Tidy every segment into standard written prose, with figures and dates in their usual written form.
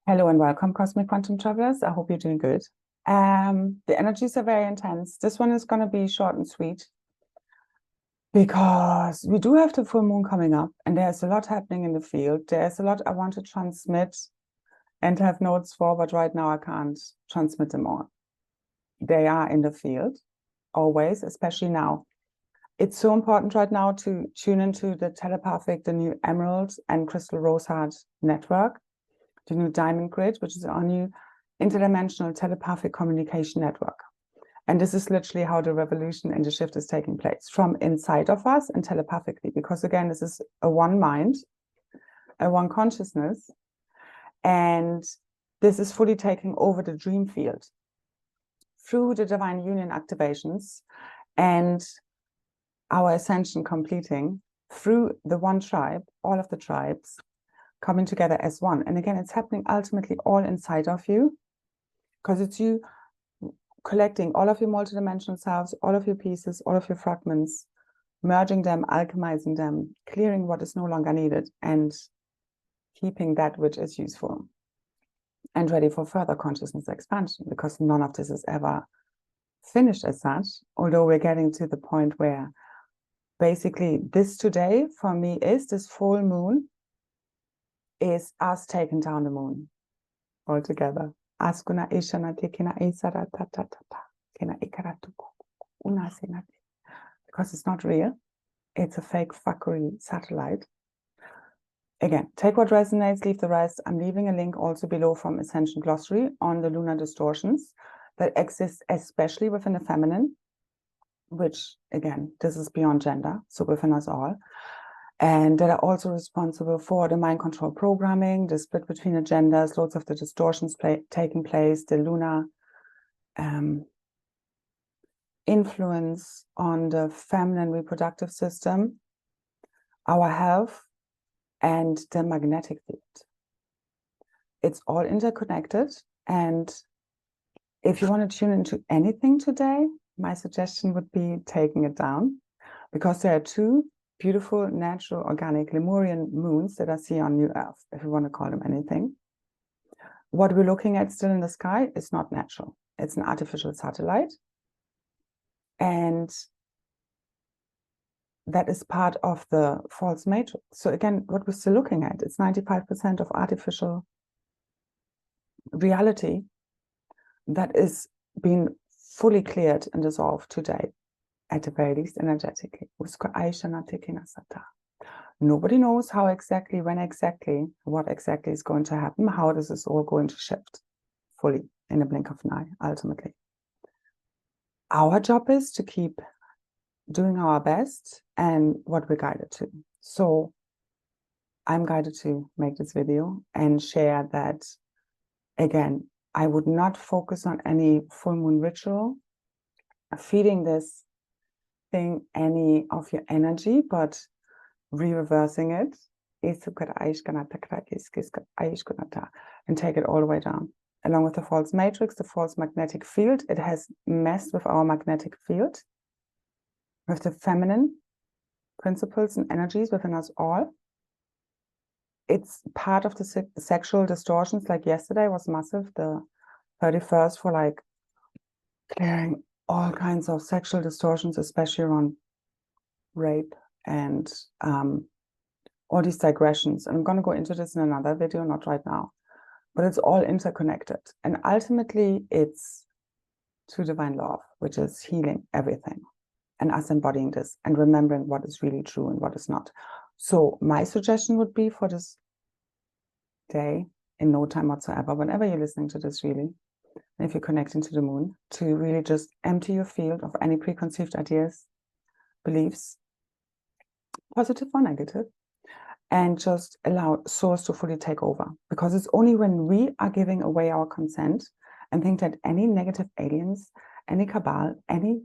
Hello and welcome, Cosmic Quantum Travelers. I hope you're doing good. The energies are very intense. This one is going to be short and sweet because we do have the full moon coming up and there's a lot happening in the field. There's a lot I want to transmit and have notes for, but right now I can't transmit them all. They are in the field always, especially now. It's so important right now to tune into the telepathic, the new Emerald and Crystal Rose Heart network, the new Diamond Grid, which is our new interdimensional telepathic communication network. And this is literally how the revolution and the shift is taking place from inside of us and telepathically, because again, this is a one mind, a one consciousness, and this is fully taking over the dream field through the divine union activations and our ascension completing through the one tribe, all of the tribes coming together as one. And again, it's happening ultimately all inside of you, because it's you collecting all of your multidimensional selves, all of your pieces, all of your fragments, merging them, alchemizing them, clearing what is no longer needed, and keeping that which is useful and ready for further consciousness expansion, because none of this is ever finished as such, although we're getting to the point where basically this today for me is this full moon is us taking down the moon all together. Because it's not real. It's a fake fuckery satellite. Again, take what resonates, leave the rest. I'm leaving a link also below from Ascension Glossary on the Lunar Distortions that exist especially within the feminine, which again, this is beyond gender, so within us all. And that are also responsible for the mind control programming, the split between the genders, loads of the distortions taking place, the lunar influence on the feminine reproductive system, our health, and the magnetic field. It's all interconnected. And if you want to tune into anything today, my suggestion would be taking it down, because there are two beautiful, natural, organic Lemurian moons that I see on New Earth, if you want to call them anything. What we're looking at still in the sky is not natural. It's an artificial satellite. And that is part of the false matrix. So again, what we're still looking at, it's 95% of artificial reality that is being fully cleared and dissolved today, at the very least energetically. Nobody knows how exactly, when exactly, what exactly is going to happen, how this is all going to shift fully in a blink of an eye, ultimately. Our job is to keep doing our best and what we're guided to. So I'm guided to make this video and share that, again, I would not focus on any full moon ritual, feeding this thing any of your energy, but reversing it and take it all the way down. Along with the false matrix, the false magnetic field, it has messed with our magnetic field, with the feminine principles and energies within us all. It's part of the sexual distortions, like yesterday was massive, the 31st, for like clearing all kinds of sexual distortions, especially around rape and all these digressions. And I'm going to go into this in another video, not right now, but it's all interconnected. And ultimately, it's true divine love, which is healing everything and us embodying this and remembering what is really true and what is not. So my suggestion would be for this day, in no time whatsoever, whenever you're listening to this, really, and if you're connecting to the moon, to really just empty your field of any preconceived ideas, beliefs, positive or negative, and just allow source to fully take over. Because it's only when we are giving away our consent and think that any negative aliens, any cabal, any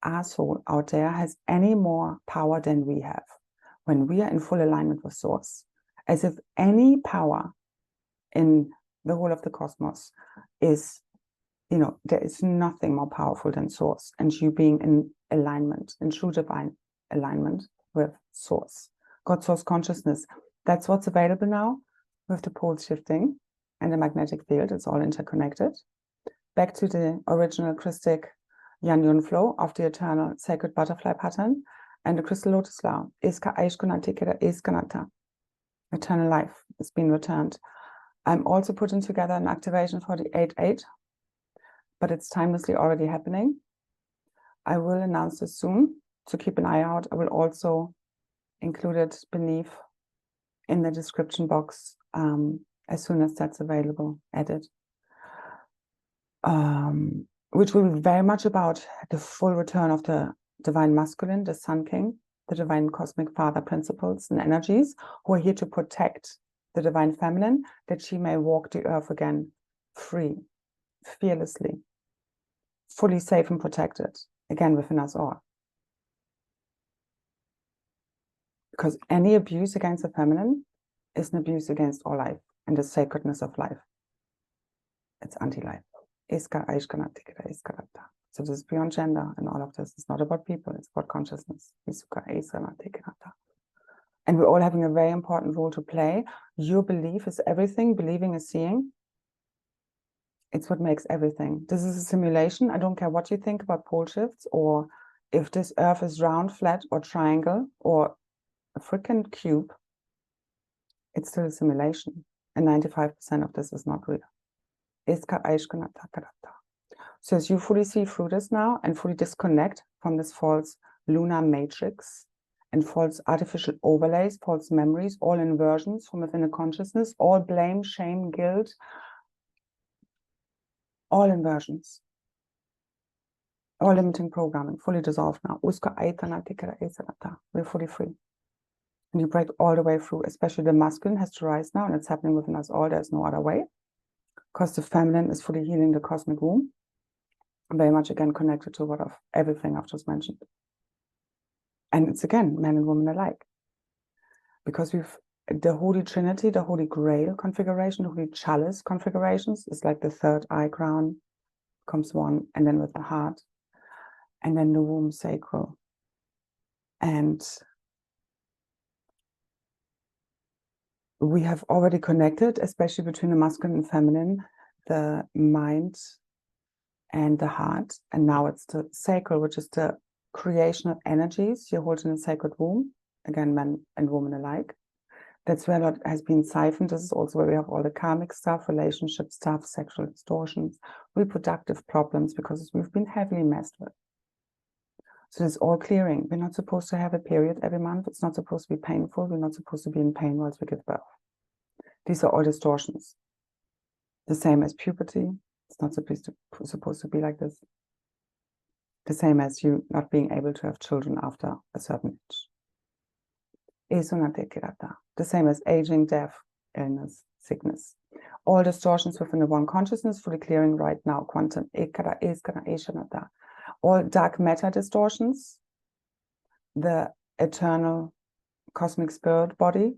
asshole out there has any more power than we have, when we are in full alignment with source, as if any power in the whole of the cosmos is, you know, there is nothing more powerful than source, and you being in alignment, in true divine alignment with source, God source consciousness. That's what's available now with the poles shifting and the magnetic field. It's all interconnected. Back to the original Christic Yan-Yun flow of the eternal sacred butterfly pattern and the crystal lotus flower. Eternal life has been returned. I'm also putting together an activation for the 8-8, but it's timelessly already happening. I will announce this soon, so keep an eye out. I will also include it beneath in the description box as soon as that's available, added. Which will be very much about the full return of the divine masculine, the Sun King, the divine cosmic father principles and energies who are here to protect the divine feminine, that she may walk the earth again free, fearlessly, fully safe and protected, again within us all. Because any abuse against the feminine is an abuse against all life and the sacredness of life. It's anti-life. So this is beyond gender, and all of this is not about people, it's about consciousness. And we're all having a very important role to play. Your belief is everything, believing is seeing. It's what makes everything. This is a simulation. I don't care what you think about pole shifts, or if this earth is round, flat, or triangle, or a freaking cube. It's still a simulation. And 95% of this is not real. So as you fully see through this now and fully disconnect from this false lunar matrix and false artificial overlays, false memories, all inversions from within the consciousness, all blame, shame, guilt, all inversions, all limiting programming, fully dissolved now. We're fully free. And you break all the way through, especially the masculine has to rise now, and it's happening within us all. There's no other way. Because the feminine is fully healing the cosmic womb. Very much again connected to what of everything I've just mentioned. And it's again men and women alike. Because we've the Holy Trinity, the Holy Grail configuration, the Holy Chalice configurations is like the third eye crown, comes one, and then with the heart, and then the womb sacral. And we have already connected, especially between the masculine and feminine, the mind and the heart. And now it's the sacral, which is the creation of energies you hold in a sacred womb. Again, men and women alike. That's where a lot has been siphoned. This is also where we have all the karmic stuff, relationship stuff, sexual distortions, reproductive problems, because we've been heavily messed with. So it's all clearing. We're not supposed to have a period every month. It's not supposed to be painful. We're not supposed to be in pain whilst we give birth. These are all distortions. The same as puberty. It's not supposed to be like this. The same as you not being able to have children after a certain age. The same as aging, death, illness, sickness. All distortions within the one consciousness, fully clearing right now. Quantum. All dark matter distortions, the eternal cosmic spirit body,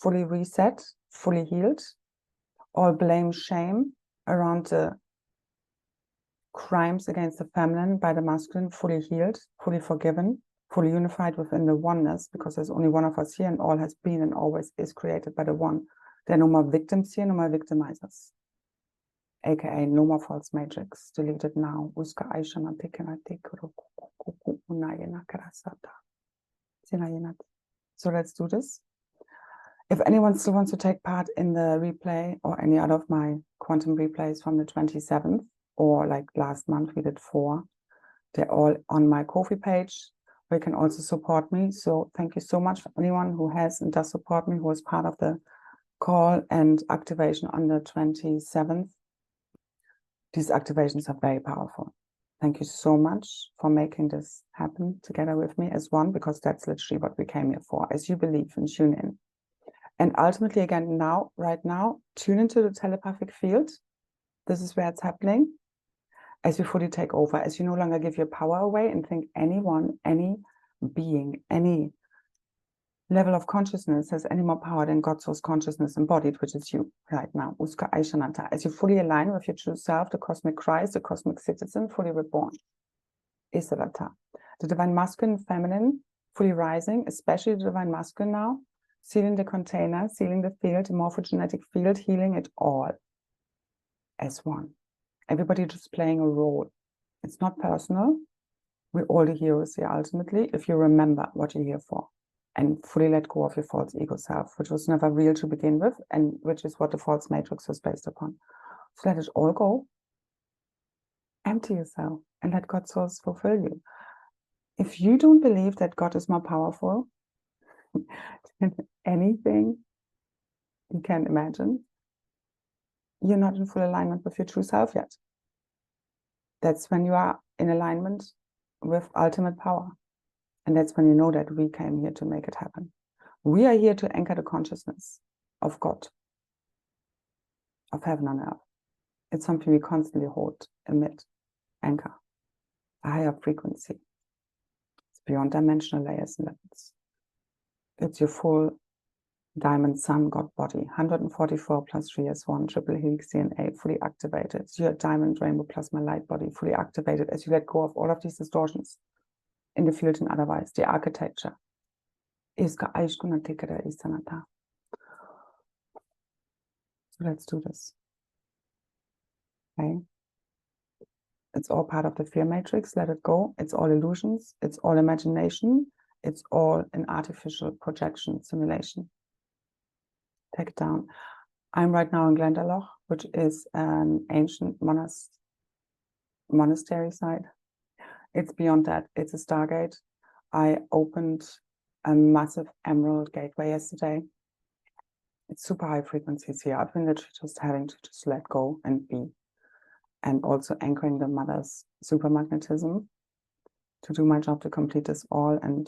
fully reset, fully healed. All blame, shame around the crimes against the feminine by the masculine, fully healed, fully forgiven, fully unified within the oneness, because there's only one of us here, and all has been and always is created by the one. There are no more victims here, no more victimizers. AKA no more false matrix. Deleted now. So let's do this. If anyone still wants to take part in the replay or any other of my quantum replays from the 27th, or like last month we did 4, they're all on my Ko-fi page, where you can also support me. So thank you so much for anyone who has and does support me, who is part of the call and activation on the 27th. These activations are very powerful. Thank you so much for making this happen together with me as one, because that's literally what we came here for, as you believe and tune in. And ultimately, again, right now, tune into the telepathic field. This is where it's happening. As you fully take over, as you no longer give your power away and think anyone, any being, any level of consciousness has any more power than God's source consciousness embodied, which is you right now. As you fully align with your true self, the cosmic Christ, the cosmic citizen, fully reborn. The divine masculine, feminine, fully rising, especially the divine masculine now, sealing the container, sealing the field, the morphogenetic field, healing it all. as one. Everybody just playing a role. It's not personal. We're all the heroes here ultimately, if you remember what you're here for and fully let go of your false ego self, which was never real to begin with, and which is what the false matrix was based upon. So let it all go. Empty yourself and let God's source fulfill you. If you don't believe that God is more powerful than anything you can imagine, you're not in full alignment with your true self yet. That's when you are in alignment with ultimate power. And that's when you know that we came here to make it happen. We are here to anchor the consciousness of God, of heaven on earth. It's something we constantly hold, emit, anchor, a higher frequency. It's beyond dimensional layers and levels. It's your full diamond sun God body, 144 plus 3 is 1, triple helix DNA, fully activated. It's your diamond rainbow plasma light body, fully activated as you let go of all of these distortions in the field and otherwise. The architecture is so let's do this. Okay. It's all part of the fear matrix. Let it go. It's all illusions. It's all imagination. It's all an artificial projection simulation. Take it down. I'm right now in Glendalough, which is an ancient monastery site. It's beyond that. It's a stargate. I opened a massive emerald gateway yesterday. It's super high frequencies here. I've been literally just having to just let go and be. And also anchoring the mother's supermagnetism to do my job to complete this all, and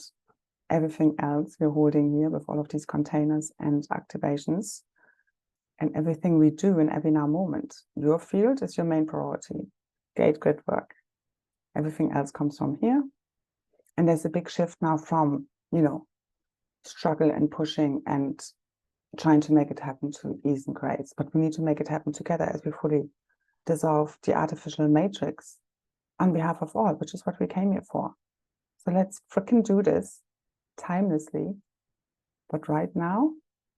everything else we're holding here with all of these containers and activations and everything we do in every now moment. Your field is your main priority. Gate grid work. Everything else comes from here. And there's a big shift now from, struggle and pushing and trying to make it happen to ease and grace. But we need to make it happen together as we fully dissolve the artificial matrix on behalf of all, which is what we came here for. So let's freaking do this timelessly. But right now,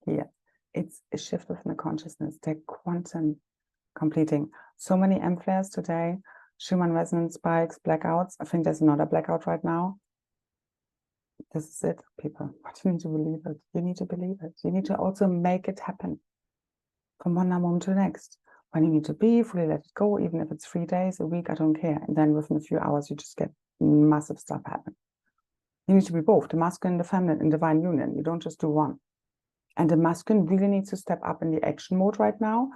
here, it's a shift within the consciousness. They're quantum completing. So many M flares today, Schumann resonance spikes, blackouts. I think there's another blackout right now. This is it, people. But you need to believe it. You need to believe it. You need to also make it happen from one moment to the next. When you need to be, fully let it go, even if it's 3 days, a week, I don't care. And then within a few hours, you just get massive stuff happen. You need to be both, the masculine and the feminine in divine union. You don't just do one. And the masculine really needs to step up in the action mode right now.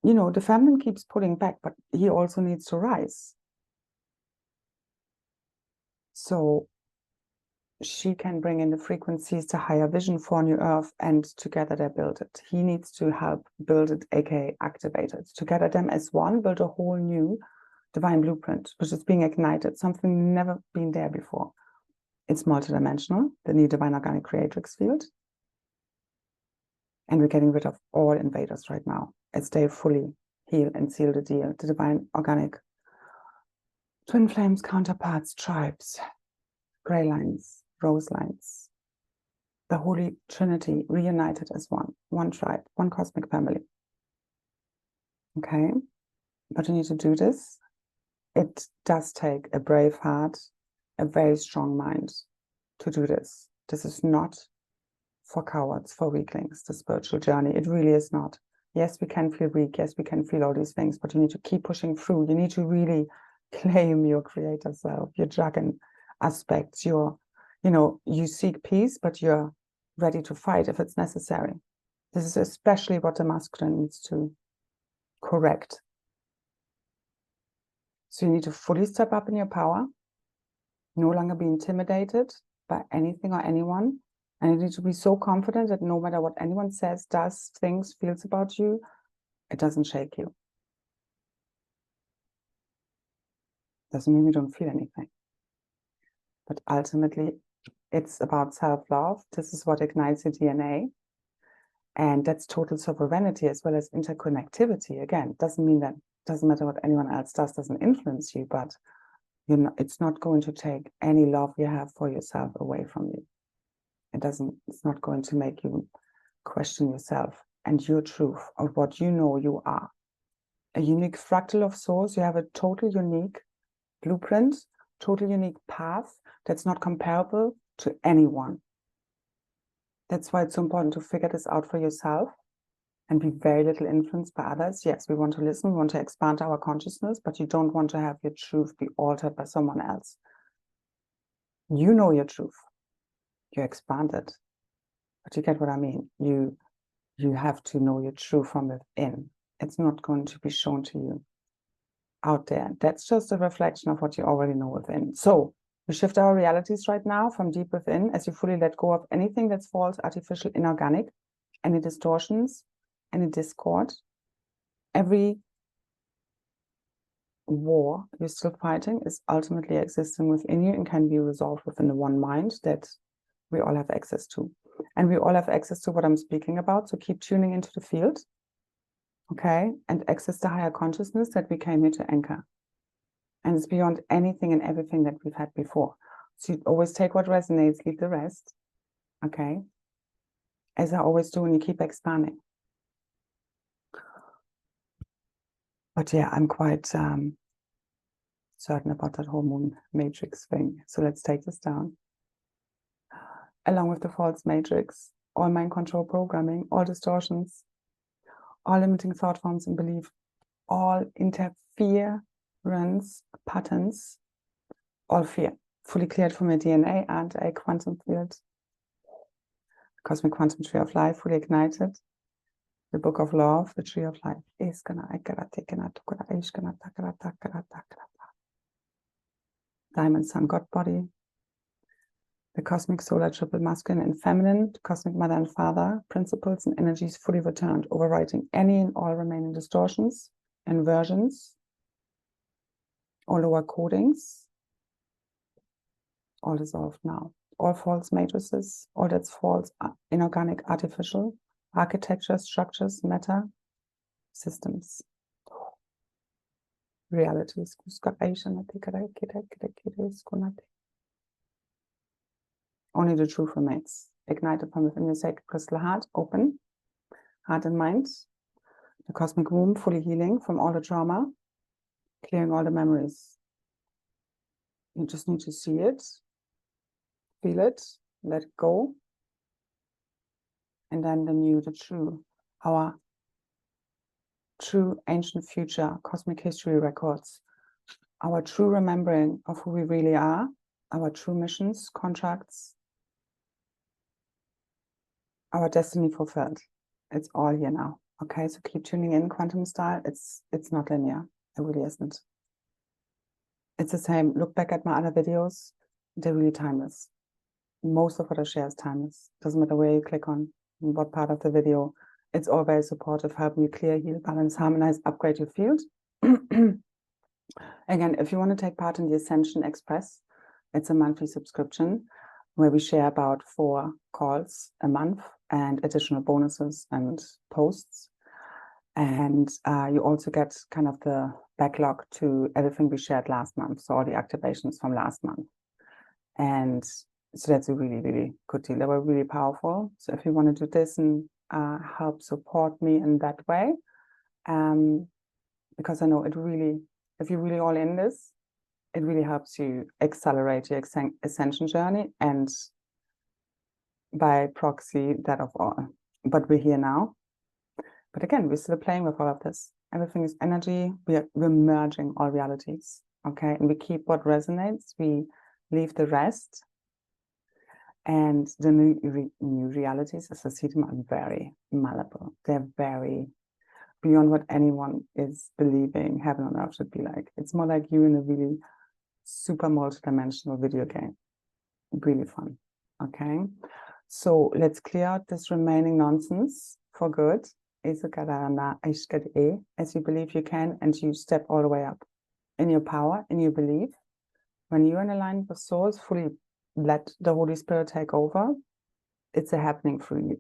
The feminine keeps pulling back, but he also needs to rise. So she can bring in the frequencies to higher vision for New Earth, and together they build it. He needs to help build it, aka activate it. Together them as one, build a whole new divine blueprint, which is being ignited, something never been there before. It's multidimensional, the new divine organic creatrix field. And we're getting rid of all invaders right now as they fully heal and seal the deal. The divine organic twin flames, counterparts, tribes, gray lines, rose lines, the Holy Trinity reunited as one tribe, one cosmic family. Okay, but you need to do this. It does take a brave heart, a very strong mind to do this. This is not for cowards, for weaklings, the spiritual journey. It really is not. Yes, we can feel weak. Yes, we can feel all these things, but you need to keep pushing through. You need to really claim your creator self, your dragon aspects, you seek peace, but you're ready to fight if it's necessary. This is especially what the masculine needs to correct. So you need to fully step up in your power, no longer be intimidated by anything or anyone. And you need to be so confident that no matter what anyone says, does, thinks, feels about you, it doesn't shake you. Doesn't mean you don't feel anything. But ultimately, it's about self-love. This is what ignites your DNA. And that's total sovereignty as well as interconnectivity. Again, doesn't mean that doesn't matter what anyone else does, doesn't influence you, but it's not going to take any love you have for yourself away from you. It's not going to make you question yourself and your truth of what you know you are. a unique fractal of souls. You have a total unique blueprint, total unique path that's not comparable to anyone. That's why it's so important to figure this out for yourself and be very little influenced by others. Yes, we want to listen, we want to expand our consciousness, but you don't want to have your truth be altered by someone else. You know your truth. You expand it. But you get what I mean? You have to know your truth from within. It's not going to be shown to you out there. That's just a reflection of what you already know within. So we shift our realities right now from deep within as you fully let go of anything that's false, artificial, inorganic, any distortions, any discord, every war you're still fighting is ultimately existing within you and can be resolved within the one mind that we all have access to. And we all have access to what I'm speaking about. So keep tuning into the field, okay? And access the higher consciousness that we came here to anchor. And it's beyond anything and everything that we've had before. So you always take what resonates, leave the rest, okay? As I always do, and you keep expanding. But yeah, I'm quite certain about that whole moon matrix thing. So let's take this down. Along with the false matrix, all mind control programming, all distortions, all limiting thought forms and belief, all interference patterns, all fear, fully cleared from a DNA and a quantum field. Cosmic quantum tree of life, fully ignited. The book of love, the tree of life is gonna Diamond Sun God body. The cosmic solar triple masculine and feminine, the cosmic mother and father, principles and energies fully returned, overwriting any and all remaining distortions, inversions, all lower codings, all dissolved now. All false matrices, all that's false, inorganic, artificial, architecture, structures, matter, systems, realities. Only the truth remains. Ignited from within your sacred crystal heart, open, heart and mind. The cosmic womb, fully healing from all the trauma, clearing all the memories. You just need to see it, feel it, let it go. And then the new, the true, our true ancient future, cosmic history records, our true remembering of who we really are, our true missions, contracts, our destiny fulfilled. It's all here now. Okay, so keep tuning in, quantum style. It's not linear. It really isn't. It's the same. Look back at my other videos. They're really timeless. Most of what I share is timeless. Doesn't matter where you click on, what part of the video. It's all very supportive, helping you clear, heal, balance, harmonize, upgrade your field. Again, if you want to take part in the Ascension Express, it's a monthly subscription where we share about 4 calls a month and additional bonuses and posts. And you also get kind of the backlog to everything we shared last month. So all the activations from last month. And so that's a really, really good deal. They were really powerful. So if you want to do this and help support me in that way, because I know it really, if you're really all in this, it really helps you accelerate your ascension journey and by proxy that of all. But we're here now. But again, we're still playing with all of this. Everything is energy. We're merging all realities. Okay, and we keep what resonates. We leave the rest. And the new realities, as I see them, are very malleable. They're very beyond what anyone is believing heaven on earth should be like. It's more like you in a really super multi-dimensional video game. Really fun. Okay, so let's clear out this remaining nonsense for good. As you believe you can, and you step all the way up in your power, in your belief. When you're in alignment with souls, fully let the Holy Spirit take over, it's a happening for you.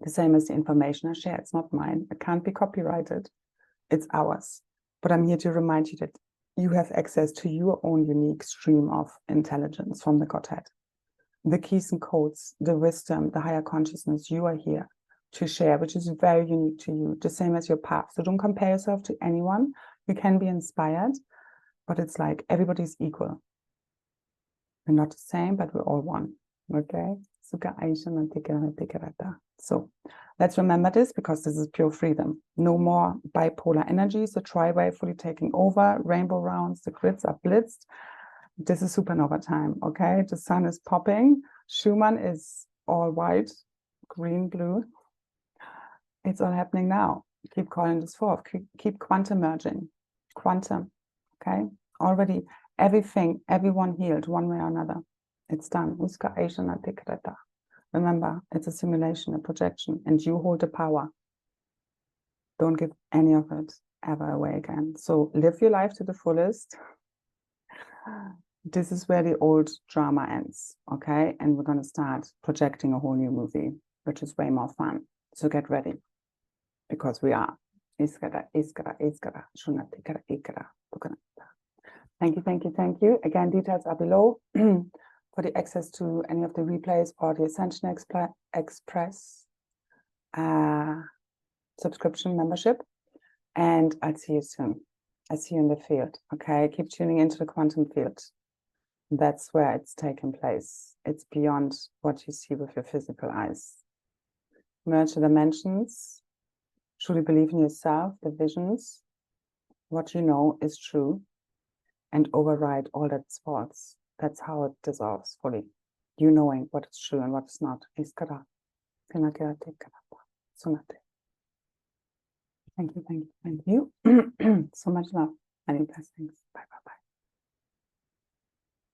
The same as the information I share. It's not mine. It can't be copyrighted. It's ours. But I'm here to remind you that you have access to your own unique stream of intelligence from the Godhead. The keys and codes, the wisdom, the higher consciousness, you are here to share, which is very unique to you, the same as your path. So don't compare yourself to anyone. You can be inspired, but it's like everybody's equal. We're not the same, but we're all one. Okay? So let's remember this, because this is pure freedom. No more bipolar energies, the tri-wave fully taking over, rainbow rounds, the grids are blitzed. This is supernova time, okay? The sun is popping. Schumann is all white, green, blue. It's all happening now. Keep calling this forth. Keep quantum merging. Quantum, okay? Already everything, everyone healed one way or another. It's done. Remember, it's a simulation, a projection, and you hold the power. Don't give any of it ever away again. So live your life to the fullest. This is where the old drama ends, okay? And we're going to start projecting a whole new movie, which is way more fun. So get ready, because we are. Thank you, thank you, thank you. Again, details are below for the access to any of the replays or the Ascension Express subscription membership. And I'll see you soon. I see you in the field, okay? Keep tuning into the quantum field. That's where it's taking place. It's beyond what you see with your physical eyes. Merge the dimensions. Truly believe in yourself, the visions. What you know is true. And override all that's false. That's how it dissolves fully. You knowing what is true and what is not. Thank you, thank you, thank you. So much love. Many blessings. Bye, bye, bye.